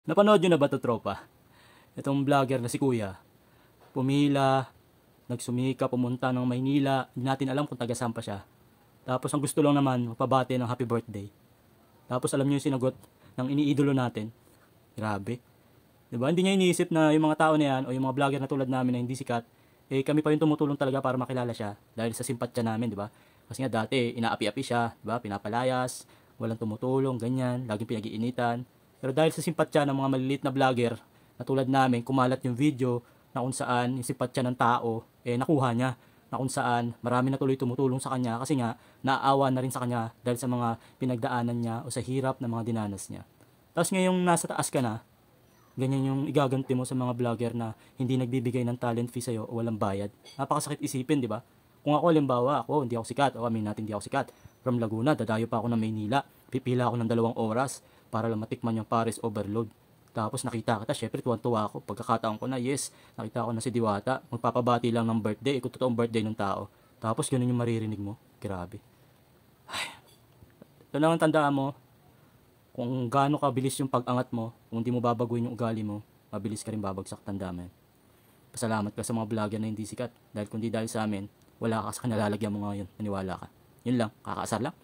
Napanood nyo na ba ito, tropa? Itong vlogger na si Kuya, pumila, nagsumika, pumunta ng Maynila, hindi natin alam kung taga saan pa siya. Tapos ang gusto lang naman, magpabati ng happy birthday. Tapos alam nyo yung sinagot ng iniidolo natin. Grabe. Diba? Hindi niya iniisip na yung mga tao na yan, o yung mga vlogger na tulad namin na hindi sikat, eh kami pa yung tumutulong talaga para makilala siya. Dahil sa simpatya namin, diba? Kasi nga dati, inaapi-api siya, diba? Pinapalayas, walang tumutulong, ganyan, laging pinag-iinitan. Pero dahil sa simpatya ng mga maliliit na vlogger, na tulad namin, kumalat yung video na kung saan yung simpatya ng tao, eh nakuha niya. Na kung saan marami na tuloy tumutulong sa kanya kasi nga naaawa na rin sa kanya dahil sa mga pinagdaanan niya o sa hirap na mga dinanas niya. Tapos ngayong nasa taas ka na, ganyan yung igaganti mo sa mga vlogger na hindi nagbibigay ng talent fee sa'yo o walang bayad. Napakasakit isipin, di ba? Kung ako, halimbawa, ako, hindi ako sikat, o amin natin hindi ako sikat. From Laguna, dadayo pa ako ng Maynila. Pipila ako ng 2 oras para lang matikman yung Paris Overload. Tapos nakita kita, syempre tuwan-tuwa ako. Pagkakataon ko na, yes, nakita ko na si Diwata. Magpapabati lang ng birthday, kung totoong birthday ng tao. Tapos ganun yung maririnig mo. Grabe. Ito lang ang tandaan mo, kung gaano kabilis yung pag-angat mo, kung hindi mo babaguhin yung ugali mo, mabilis ka rin babagsak, tanda mo yan. Pasalamat ka sa mga vlogger na hindi sikat. Dahil kung di dahil sa amin, wala ka sa kanalalagyan mo ngayon. Naniwala ka. Yun lang, kakaasar lang.